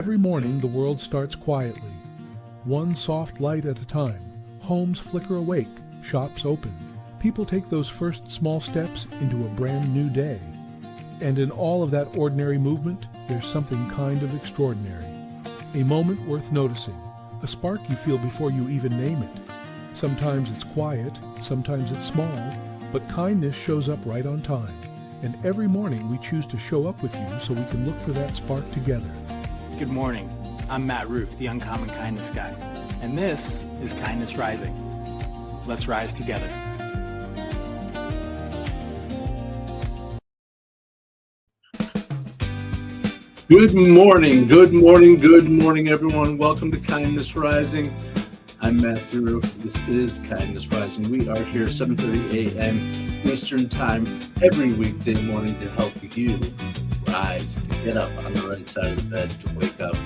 Every morning the world starts quietly, one soft light at a time. Homes flicker awake, shops open. People take those first small steps into a brand new day. And in all of that ordinary movement, there's something kind of extraordinary. A moment worth noticing, a spark you feel before you even name it. Sometimes it's quiet, sometimes it's small, but kindness shows up right on time. And every morning we choose to show up with you so we can look for that spark together. Good morning. I'm Matt Roof, the Uncommon Kindness guy, and this is Kindness Rising. Let's rise together. Good morning, good morning, good morning, everyone. Welcome to Kindness Rising. I'm Matthew Roof. This is Kindness Rising. We are here 7:30 a.m. Eastern Time every weekday morning to help you rise, to get up on the right side of the bed, to wake up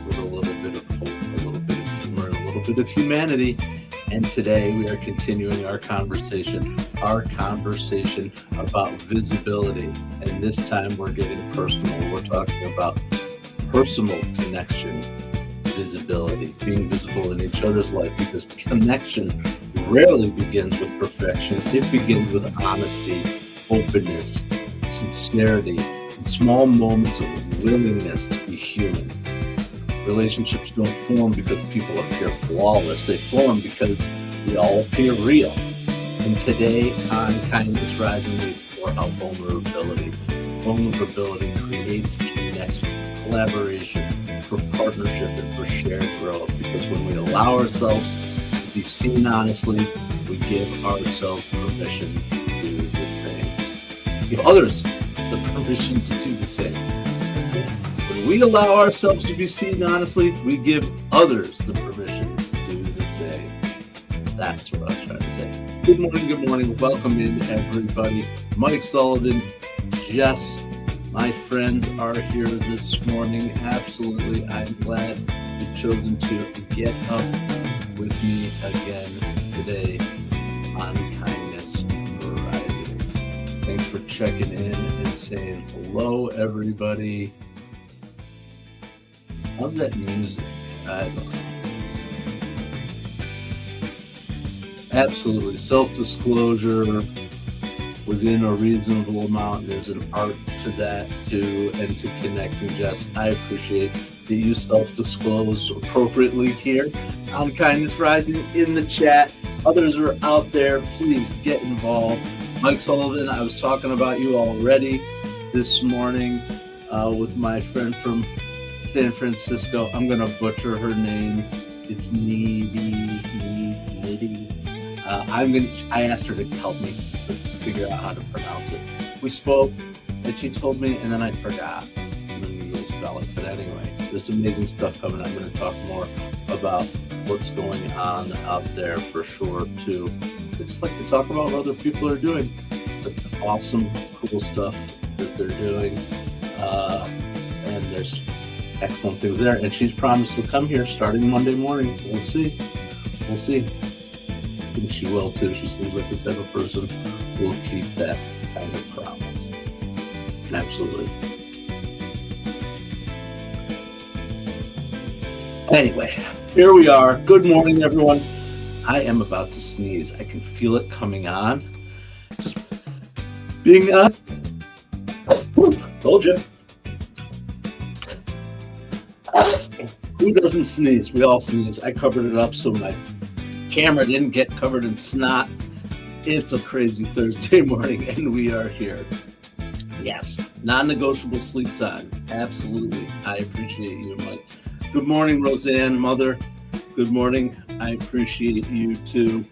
with a little bit of hope, a little bit of humor, a little bit of humanity. And today we are continuing our conversation about visibility. And this time we're getting personal. We're talking about personal connection, visibility, being visible in each other's life, because connection rarely begins with perfection. It begins with honesty, openness, sincerity, and small moments of willingness to be human. Relationships don't form because people appear flawless. They form because we all appear real. And today on Kindness Rising, we explore how vulnerability creates connection, collaboration, for partnership, and for shared growth. Because when we allow ourselves to be seen honestly, we give ourselves permission to do the same. Give others the permission to do the same. When we allow ourselves to be seen honestly, we give others the permission to do the same. That's what I was trying to say. Good morning. Welcome in, everybody. Mike Sullivan, Jess, my friends are here this morning. Absolutely. I'm glad you've chosen to get up with me again today on Kindness Rising. Thanks for checking in and saying hello, everybody. How's that music? I don't know. Absolutely. Self-disclosure within a reasonable amount. There's an art to that too, and to connecting. Jess, I appreciate that you self-disclose appropriately here on Kindness Rising in the chat. Others are out there. Please get involved. Mike Sullivan, I was talking about you already this morning with my friend from San Francisco. I'm going to butcher her name. It's Nidhi. I asked her to help me figure out how to pronounce it. We spoke, and she told me, and then I forgot. And then we spell it. But anyway, there's amazing stuff coming. I'm going to talk more about what's going on out there for sure, too. I just like to talk about what other people are doing. The awesome, cool stuff that they're doing. And there's excellent things there. And she's promised to come here starting Monday morning. We'll see. I think she will too. She seems like the type of person who will keep that kind of promise. Absolutely. Anyway, here we are. Good morning, everyone. I am about to sneeze. I can feel it coming on. Just being honest. Told you. Who doesn't sneeze? We all sneeze. I covered it up so my camera didn't get covered in snot. It's a crazy Thursday morning, and we are here. Yes, non-negotiable sleep time. Absolutely. I appreciate you, Mike. Good morning, Roseanne, mother. Good morning. I appreciate you too.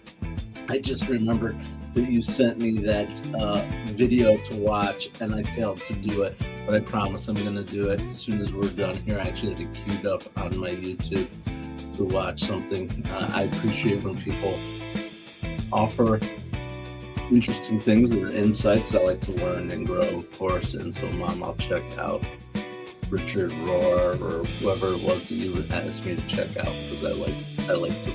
I just remembered that you sent me that video to watch, and I failed to do it, but I promise I'm going to do it as soon as we're done here. I actually had it queued up on my YouTube to watch something. I appreciate when people offer interesting things and insights. I like to learn and grow, of course, and so, Mom, I'll check out Richard Rohr or whoever it was that you would ask me to check out, because I like to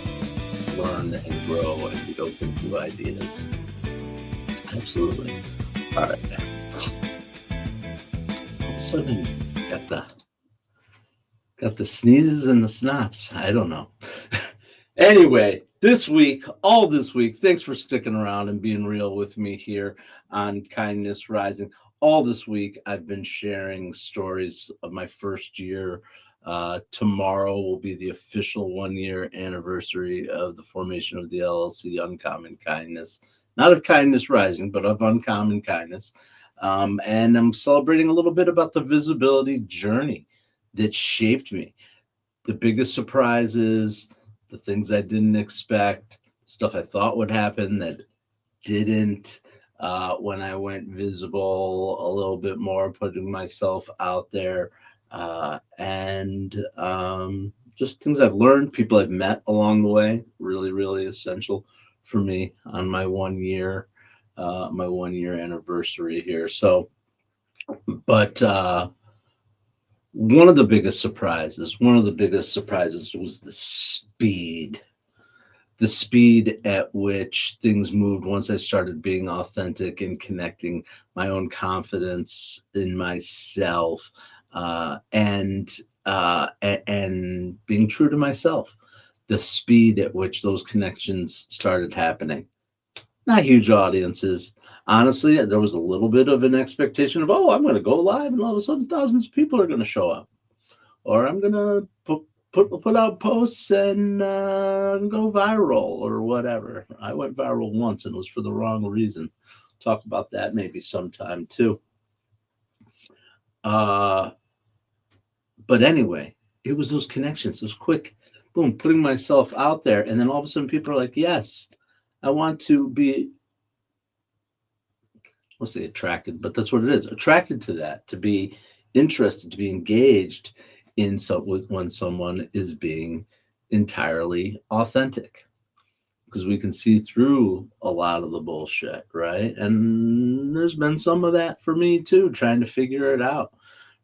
learn and grow and be open to ideas. Absolutely. All right. So then got the Got the sneezes and the snots. I don't know. Anyway, all this week, thanks for sticking around and being real with me here on Kindness Rising. All this week, I've been sharing stories of my first year. Tomorrow will be the official 1 year anniversary of the formation of the LLC Uncommon Kindness. Not of Kindness Rising, but of Uncommon Kindness. And I'm celebrating a little bit about the visibility journey that shaped me. The biggest surprises, the things I didn't expect, stuff I thought would happen that didn't, when I went visible a little bit more, putting myself out there, and just things I've learned, people I've met along the way, really, really essential for me on my 1 year, my 1 year anniversary here. So, but one of the biggest surprises was the speed at which things moved once I started being authentic and connecting my own confidence in myself, and being true to myself. The speed at which those connections started happening. Not huge audiences. Honestly, there was a little bit of an expectation of, oh, I'm going to go live and all of a sudden thousands of people are going to show up. Or I'm going to put out posts and go viral or whatever. I went viral once and it was for the wrong reason. Talk about that maybe sometime too. But anyway, it was those connections. It was quick, boom, putting myself out there. And then all of a sudden people are like, yes, I want to be, let's say attracted, but that's what it is. Attracted to that, to be interested, to be engaged in when someone is being entirely authentic, because we can see through a lot of the bullshit, right? And there's been some of that for me too, trying to figure it out,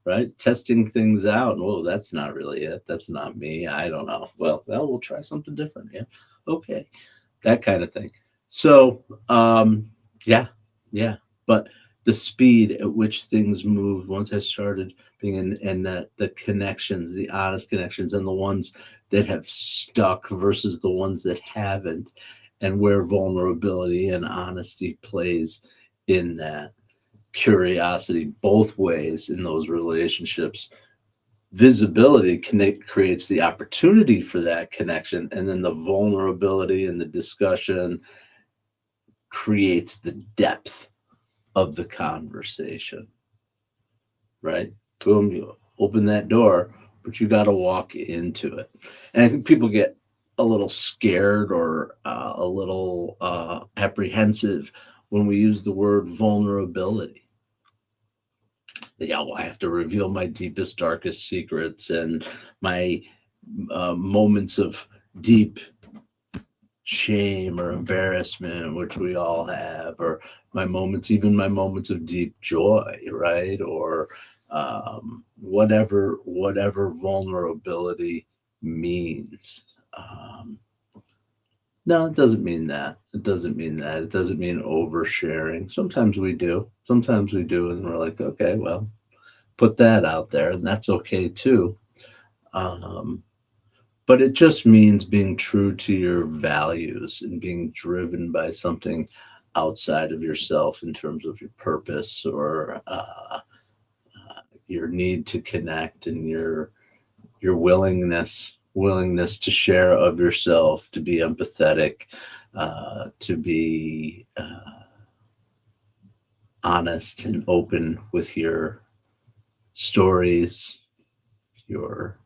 right? Testing things out. Whoa, that's not really it. That's not me. I don't know. Well, we'll try something different. Yeah. Okay. That kind of thing. So, yeah. But the speed at which things moved once I started being in the connections, the honest connections, and the ones that have stuck versus the ones that haven't, and where vulnerability and honesty plays in that, curiosity both ways in those relationships. Visibility creates the opportunity for that connection, and then the vulnerability and the discussion creates the depth of the conversation, right? Boom, you open that door, but you got to walk into it. And I think people get a little scared or a little apprehensive when we use the word vulnerability. Yeah, well, I have to reveal my deepest, darkest secrets and my moments of deep shame or embarrassment, which we all have, or even my moments of deep joy, right? Or whatever vulnerability means. No, it doesn't mean that. It doesn't mean oversharing. Sometimes we do, and we're like, okay, well, put that out there, and that's okay too. But it just means being true to your values and being driven by something outside of yourself in terms of your purpose or your need to connect, and your willingness to share of yourself, to be empathetic, to be honest and open with your stories, your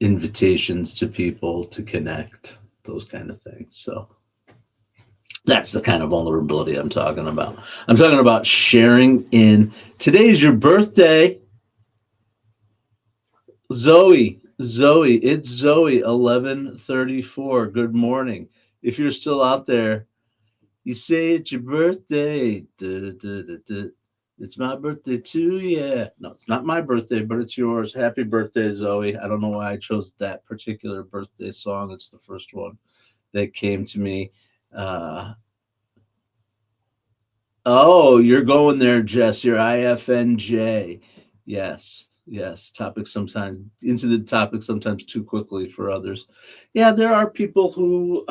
invitations to people to connect, those kind of things. So that's the kind of vulnerability I'm talking about. I'm talking about sharing in. Today's your birthday. Zoe, it's Zoe, 1134. Good morning. If you're still out there, you say it's your birthday. It's my birthday too, yeah. No, it's not my birthday, but it's yours. Happy birthday, Zoe. I don't know why I chose that particular birthday song. It's the first one that came to me. Oh, you're going there, Jess. You're IFNJ. Yes. Yes, topics sometimes into the topic sometimes too quickly for others. Yeah, there are people who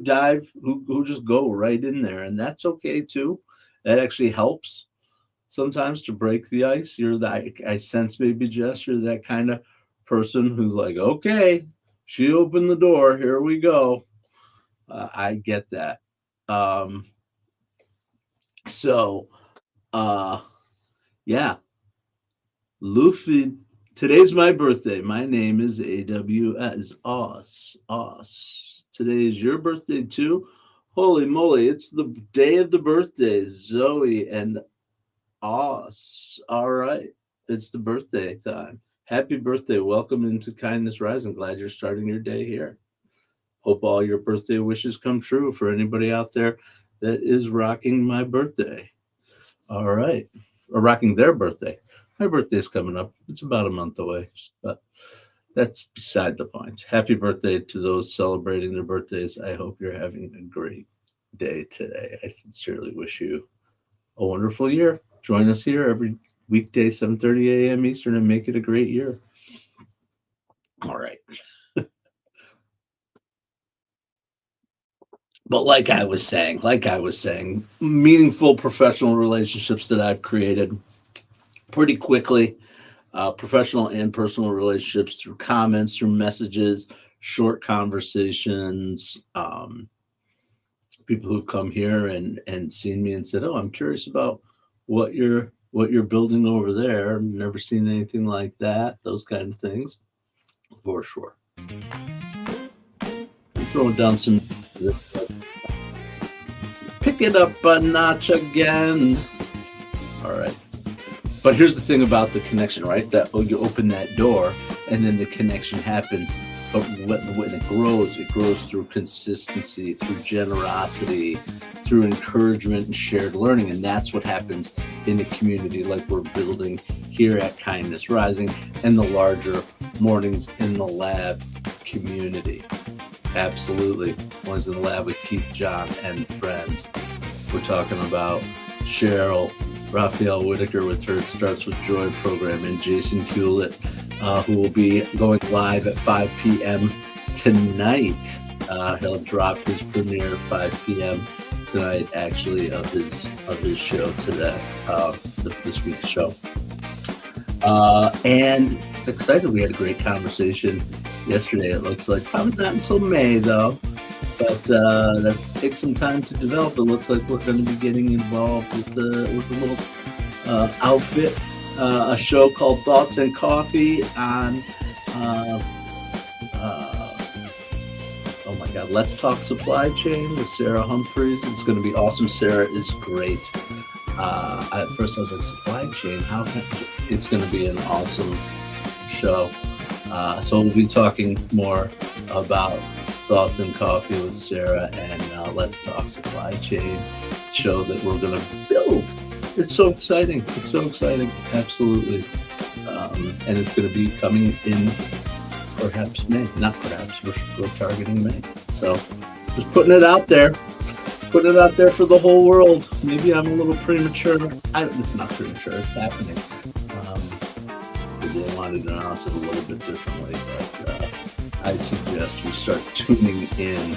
dive who just go right in there, and that's okay too. That actually helps sometimes to break the ice. You're that I sense maybe Jess, you're that kind of person who's like, okay, she opened the door, here we go. I get that. Um, so uh yeah, Luffy, today's my birthday. My name is AWS. Os. Today is your birthday too. Holy moly, it's the day of the birthdays, Zoe and Os. All right, it's the birthday time. Happy birthday. Welcome into Kindness Rising. Glad you're starting your day here. Hope all your birthday wishes come true for anybody out there that is rocking my birthday. All right. Or rocking their birthday. My birthday's coming up. It's about a month away, but that's beside the point. Happy birthday to those celebrating their birthdays. I hope you're having a great day today. I sincerely wish you a wonderful year. Join us here every weekday, 7:30 a.m. Eastern, and make it a great year. All right. But like I was saying, meaningful professional relationships that I've created pretty quickly, professional and personal relationships through comments, through messages, short conversations. People who've come here and seen me and said, "Oh, I'm curious about what you're building over there. Never seen anything like that." Those kind of things, for sure. I'm throwing down some. Pick it up a notch again. All right. But here's the thing about the connection, right? That you open that door and then the connection happens. But when it grows through consistency, through generosity, through encouragement and shared learning. And that's what happens in a community like we're building here at Kindness Rising and the larger Mornings in the Lab community. Absolutely. Mornings in the Lab with Keith, John, and friends. We're talking about Cheryl, Raphael Whitaker with her Starts With Joy program, and Jason Hewlett, who will be going live at 5 p.m. tonight. He'll drop his premiere at 5 p.m. tonight, actually, of his show today, this week's show. And excited, we had a great conversation yesterday. It looks like probably not until May, though. But that takes some time to develop. It looks like we're going to be getting involved with a little outfit, a show called Thoughts and Coffee on, oh my God, Let's Talk Supply Chain with Sarah Humphreys. It's going to be awesome. Sarah is great. At first I was like, supply chain? It's going to be an awesome show. So we'll be talking more about Thoughts and Coffee with Sarah and Let's Talk Supply Chain show that we're going to build. It's so exciting. It's so exciting. Absolutely. And it's going to be coming in perhaps May. Not perhaps. We're targeting May. So just putting it out there. Putting it out there for the whole world. Maybe I'm a little premature. It's not premature. It's happening. They wanted to announce it a little bit differently, but I suggest we start tuning in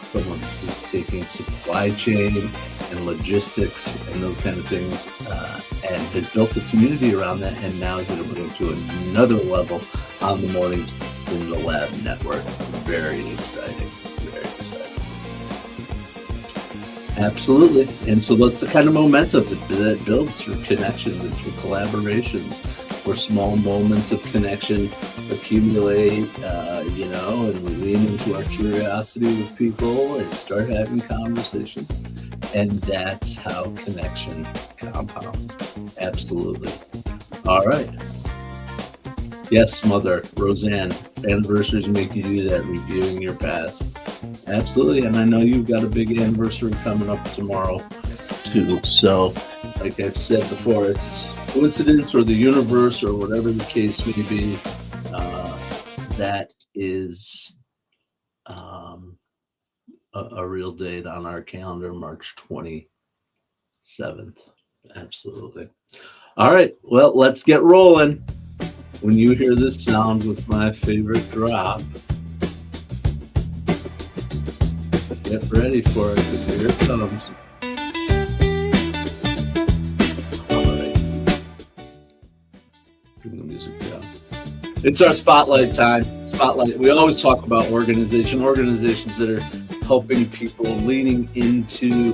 someone who's taking supply chain and logistics and those kind of things and has built a community around that, and now is going to bring it to another level on the Mornings in the Lab network. Very exciting. Very exciting. Absolutely. And so that's the kind of momentum that builds through connection and through collaborations, where small moments of connection accumulate, and we lean into our curiosity with people and start having conversations. And that's how connection compounds. Absolutely. All right. Yes, Mother, Roseanne, anniversaries make you do that, reviewing your past. Absolutely. And I know you've got a big anniversary coming up tomorrow, too. So, like I've said before, it's coincidence or the universe or whatever the case may be. That is a real date on our calendar, March 27th. Absolutely. All right, well, let's get rolling. When you hear this sound with my favorite drop, get ready for it because here it comes. All right. Bring the music down. It's our spotlight time. Spotlight. We always talk about organizations that are helping people, leaning into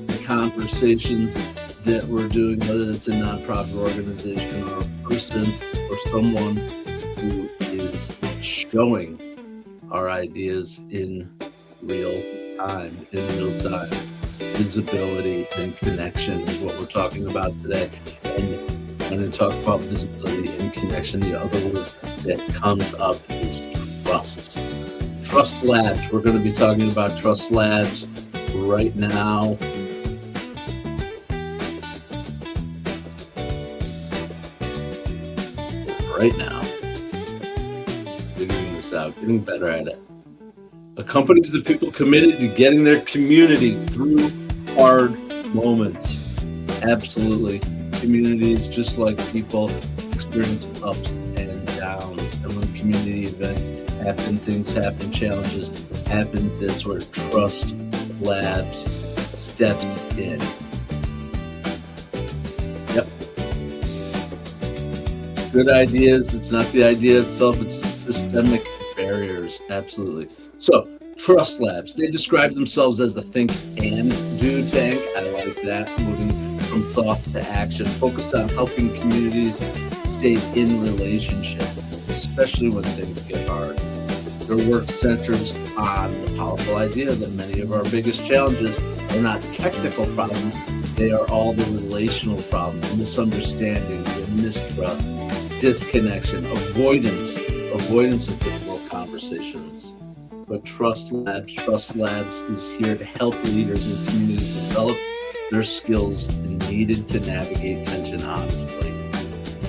the conversations that we're doing, whether it's a nonprofit organization or a person or someone who is showing our ideas in real time. Visibility and connection is what we're talking about today. And when we talk about visibility and connection, the other word that comes up is trust. Trust Labs. We're going to be talking about Trust Labs right now. Figuring this out, getting better at it. Accompanies the people committed to getting their community through hard moments. Absolutely. Communities, just like people, experience ups and downs. And when community events happen, things happen, challenges happen, that's where Trust Labs steps in. Yep. Good ideas, it's not the idea itself, it's systemic barriers. Absolutely. So, Trust Labs, they describe themselves as the think and do tank. I like that. Moving from thought to action, focused on helping communities stay in relationship, especially when things get hard. Their work centers on the powerful idea that many of our biggest challenges are not technical problems, they are all the relational problems, misunderstanding, mistrust, disconnection, avoidance of difficult conversations. But Trust Labs is here to help leaders and communities develop their skills needed to navigate tension honestly,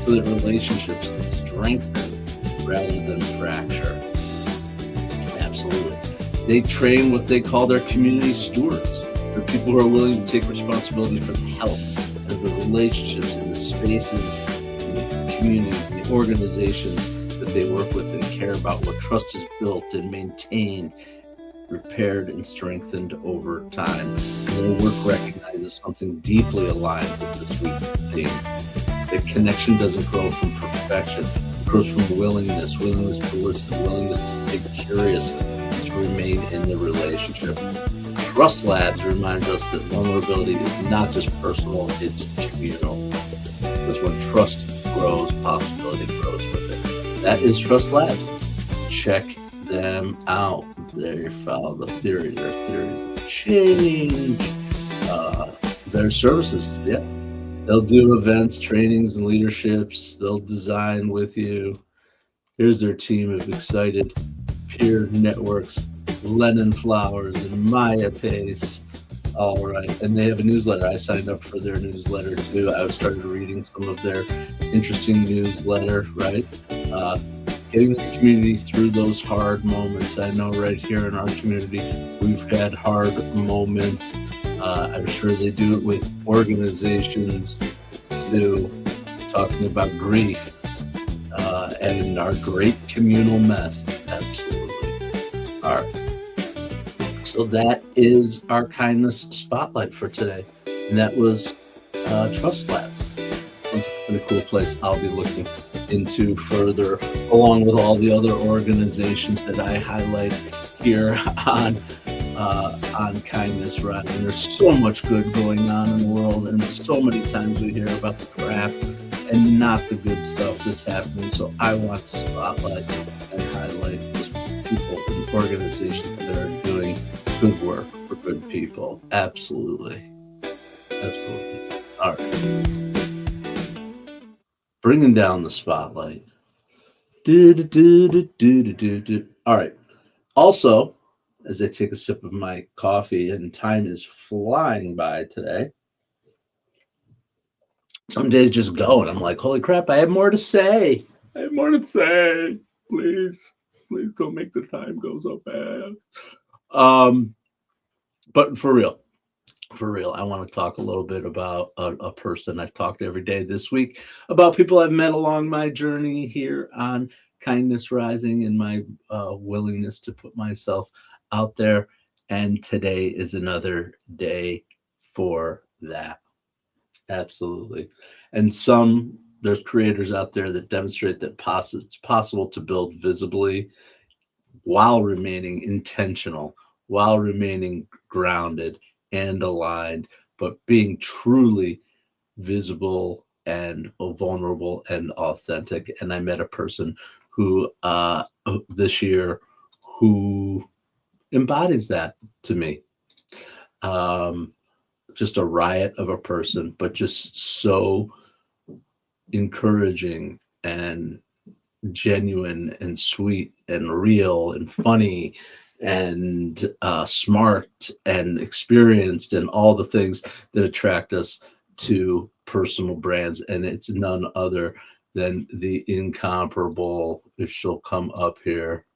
so that relationships can strengthen rather than fracture. Absolutely. They train what they call their community stewards. They're people who are willing to take responsibility for the health of the relationships and the spaces and the communities and the organizations that they work with and care about, where trust is built and maintained, repaired and strengthened over time. And their work recognizes something deeply aligned with this week's theme. That connection doesn't grow from perfection. It grows from willingness to listen, willingness to stay curious, to remain in the relationship. Trust Labs reminds us that vulnerability is not just personal, it's communal. Because when trust grows, possibility grows with it. That is Trust Labs. Check them out. They follow the theory. Their theories change. Their services, yeah. They'll do events, trainings, and leaderships. They'll design with you. Here's their team of excited peer networks, Lennon Flowers and Maya Pace. All right. And they have a newsletter. I signed up for their newsletter too. I started reading some of their interesting newsletter, right? Getting the community through those hard moments. I know right here in our community, we've had hard moments. I'm sure they do it with organizations too, talking about grief and our great communal mess. Absolutely. All right. So that is our kindness spotlight for today. And that was Trust Labs. It's a pretty cool place I'll be looking into further, along with all the other organizations that I highlight here on Kindness Rising. And there's so much good going on in the world, and so many times we hear about the crap and not the good stuff that's happening. So I want to spotlight and highlight those people and organizations that are doing good work for good people. Absolutely. All right. Bringing down the spotlight. All right. Also, as I take a sip of my coffee, and time is flying by today, some days just go, and I'm like, holy crap, I have more to say. Please don't make the time go so fast. But for real, For real, I want to talk a little bit about a person I've talked to every day this week, about people I've met along my journey here on Kindness Rising, and my willingness to put myself out there. And today is another day for that. Absolutely. And there's creators out there that demonstrate that it's possible to build visibly while remaining intentional, while remaining grounded and aligned, but being truly visible and vulnerable and authentic. And I met a person who this year who embodies that to me. Um, just a riot of a person, but just so encouraging and genuine and sweet and real and funny and smart and experienced and all the things that attract us to personal brands. And it's none other than the incomparable, if she'll come up here,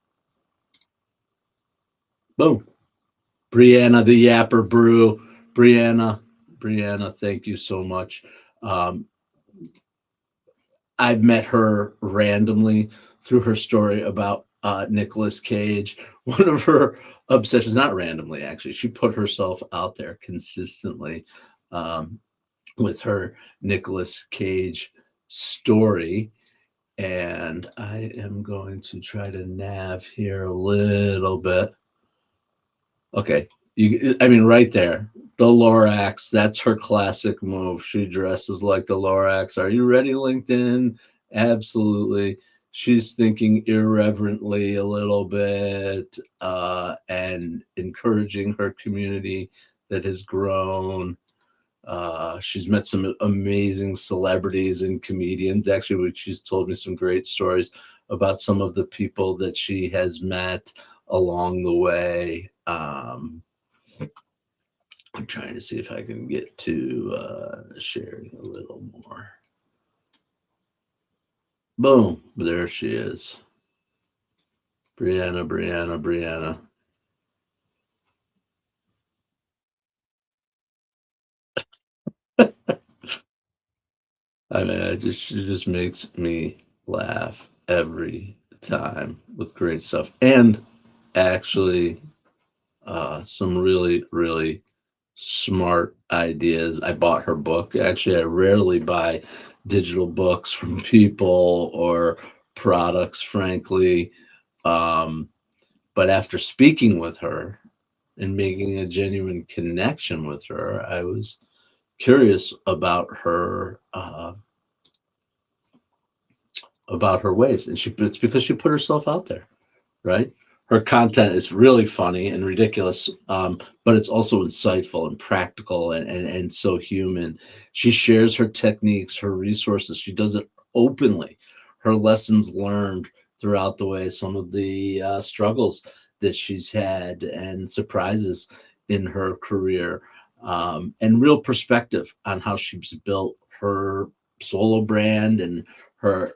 boom, Briana the Yapper Brugh. Briana, thank you so much. Um, I've met her randomly through her story about Nicolas Cage. One of her obsessions, not randomly actually, she put herself out there consistently um, with her Nicolas Cage story. And I am going to try to nav here a little bit. Okay, I mean, right there, the Lorax. That's her classic move. She dresses like the Lorax. Are you ready, LinkedIn? Absolutely. She's thinking irreverently a little bit and encouraging her community that has grown. She's met some amazing celebrities and comedians, actually, which she's told me some great stories about some of the people that she has met along the way. I'm trying to see if I can get to sharing a little more. Boom, there she is. Briana. I mean, she just makes me laugh every time with great stuff. And actually, some really, really smart ideas. I bought her book. Actually, I rarely buy digital books from people or products, frankly. Um, but after speaking with her and making a genuine connection with her, I was curious about her ways, and it's because she put herself out there, right? Her content is really funny and ridiculous, but it's also insightful and practical and so human. She shares her techniques, her resources. She does it openly. Her lessons learned throughout the way, some of the struggles that she's had and surprises in her career, and real perspective on how she's built her solo brand and her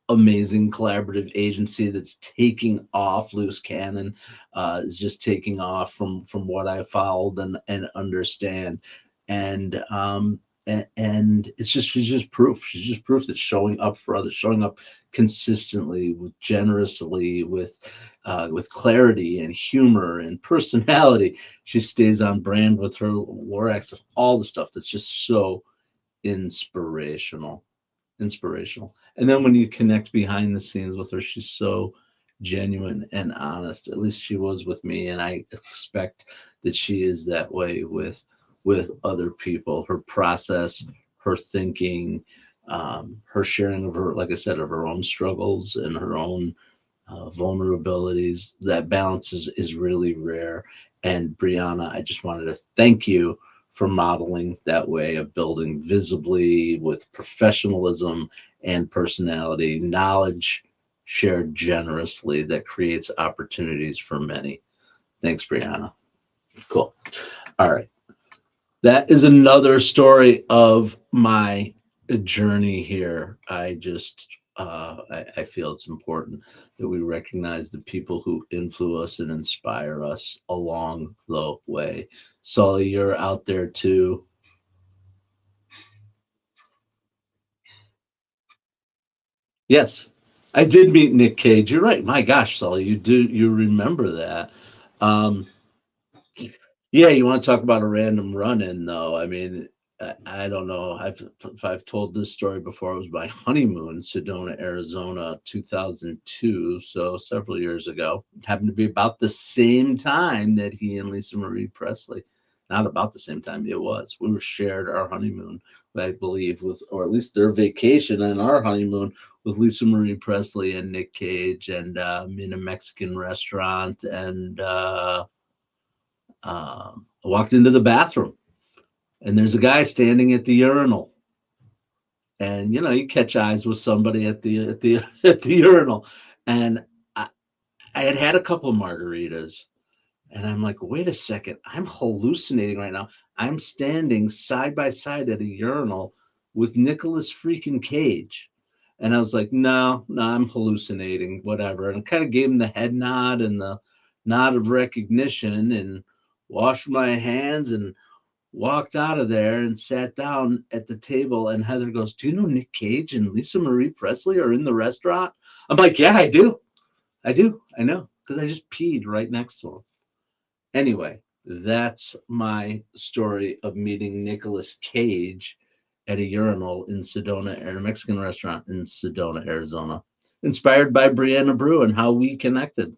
amazing collaborative agency that's taking off. Loose Cannon is just taking off from what I followed and understand. And and it's just she's just proof. She's just proof that showing up for others, showing up consistently, generously, with clarity and humor and personality. She stays on brand with her Lorax, all the stuff that's just so inspirational inspirational. And then when you connect behind the scenes with her, she's so genuine and honest. At least she was with me, and I expect that she is that way with other people. Her process, her thinking, her sharing of her, like I said, of her own struggles and her own vulnerabilities. That balance is really rare. And Briana, I just wanted to thank you for modeling that way of building visibly with professionalism and personality, knowledge shared generously that creates opportunities for many. Thanks, Briana. Cool. All right. That is another story of my journey here. I just I feel it's important that we recognize the people who influence us and inspire us along the way. Sully, you're out there too. Yes, I did meet Nick Cage. You're right. My gosh, Sully, you remember that. Um, yeah, you want to talk about a random run-in though. I mean, I don't know. If I've told this story before. It was my honeymoon, Sedona, Arizona, 2002, so several years ago. It happened to be about the same time that he and Lisa Marie Presley, not about the same time, it was. We were shared our honeymoon, I believe, with, or at least their vacation and our honeymoon with Lisa Marie Presley and Nick Cage, and in a Mexican restaurant, and I walked into the bathroom, and there's a guy standing at the urinal, and you catch eyes with somebody at the at the urinal, and I, I had had a couple of margaritas, and I'm like, wait a second, I'm hallucinating right now. I'm standing side by side at a urinal with Nicolas freaking Cage. And I was like, no, no, I'm hallucinating, whatever. And I kind of gave him the head nod and the nod of recognition, and washed my hands and walked out of there and sat down at the table. And Heather goes, do you know Nick Cage and Lisa Marie Presley are in the restaurant? I'm like, yeah, I do. I know, because I just peed right next to him. Anyway, that's my story of meeting Nicolas Cage at a urinal in Sedona, at a Mexican restaurant in Sedona, Arizona, inspired by Briana Brugh and how we connected.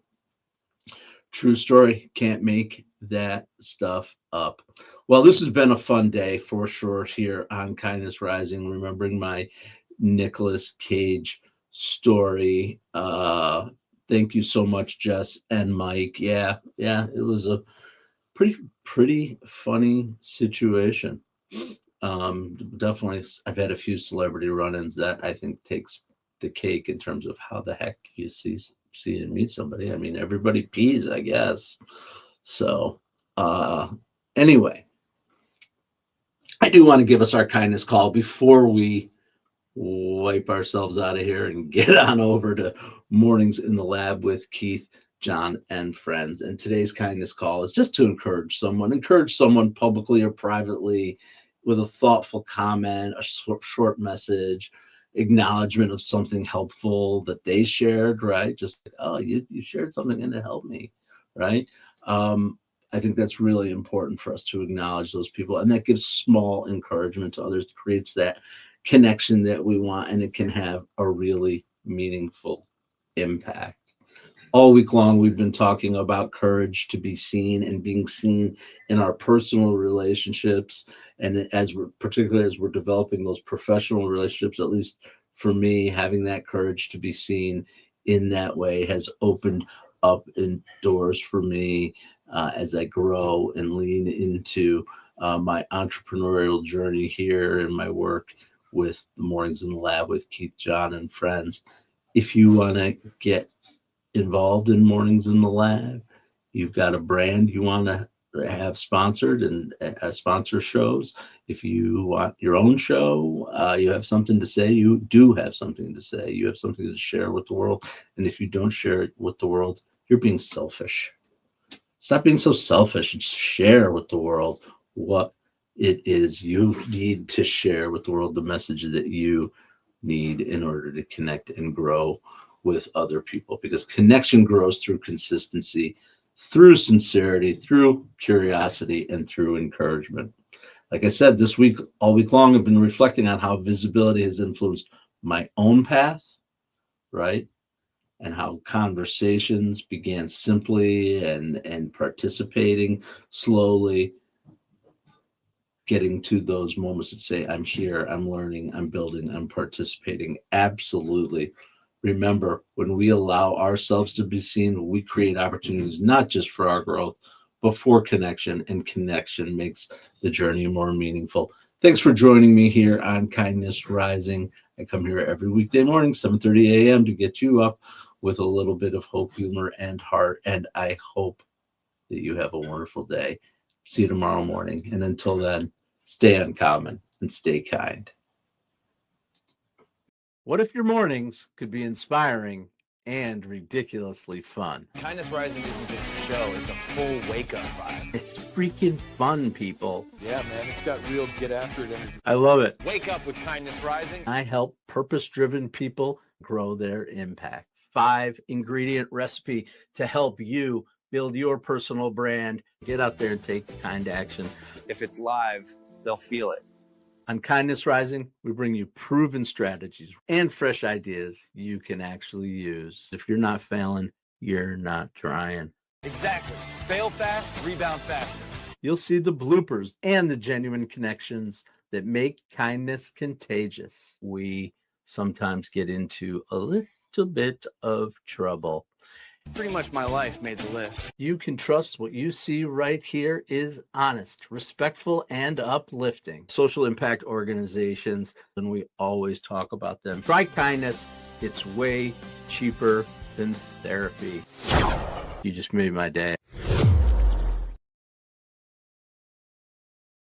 True story. Can't make that stuff up. Well, this has been a fun day for sure here on Kindness Rising, remembering my Nicolas Cage story. Thank you so much, Jess and Mike. Yeah, it was a pretty funny situation. Definitely, I've had a few celebrity run-ins that I think takes the cake in terms of how the heck you see and meet somebody. I mean, everybody pees, I guess. So, uh, anyway, I do want to give us our kindness call before we wipe ourselves out of here and get on over to Mornings in the Lab with Keith, John, and friends. And today's kindness call is just to encourage someone publicly or privately with a thoughtful comment, a short message, acknowledgement of something helpful that they shared, right? Just, oh, you shared something and it helped me, right? I think that's really important for us to acknowledge those people, and that gives small encouragement to others, creates that connection that we want, and it can have a really meaningful impact. All week long, we've been talking about courage to be seen and being seen in our personal relationships. And particularly as we're developing those professional relationships, at least for me, having that courage to be seen in that way has opened up in doors for me as I grow and lean into my entrepreneurial journey here and my work with the Mornings in the Lab with Keith, John, and friends. If you want to get involved in Mornings in the Lab, you've got a brand you want to have sponsored and sponsor shows. If you want your own show, you have something to say, you do have something to say, you have something to share with the world. And if you don't share it with the world, you're being selfish. Stop being so selfish and share with the world what it is you need to share with the world, the message that you need in order to connect and grow with other people, because connection grows through consistency, through sincerity, through curiosity, and through encouragement. Like I said, this week, all week long, I've been reflecting on how visibility has influenced my own path, right? And how conversations began simply and participating slowly, getting to those moments that say, I'm here, I'm learning, I'm building, I'm participating. Absolutely. Remember, when we allow ourselves to be seen, we create opportunities not just for our growth, but for connection, and connection makes the journey more meaningful. Thanks for joining me here on Kindness Rising. I come here every weekday morning, 7:30 a.m. to get you up with a little bit of hope, humor, and heart. And I hope that you have a wonderful day. See you tomorrow morning. And until then, stay uncommon and stay kind. What if your mornings could be inspiring and ridiculously fun? Kindness Rising isn't just a show, it's a full wake-up vibe. It's freaking fun, people. Yeah, man, it's got real get after it energy. I love it. Wake up with Kindness Rising. I help purpose-driven people grow their impact. 5-ingredient recipe to help you build your personal brand. Get out there and take kind action. If it's live, they'll feel it. On Kindness Rising, we bring you proven strategies and fresh ideas you can actually use. If you're not failing, you're not trying. Exactly. Fail fast, rebound faster. You'll see the bloopers and the genuine connections that make kindness contagious. We sometimes get into a little bit of trouble. Pretty much my life made the list. You can trust what you see right here is honest, respectful, and uplifting. Social impact organizations, and we always talk about them. Try kindness. It's way cheaper than therapy. You just made my day.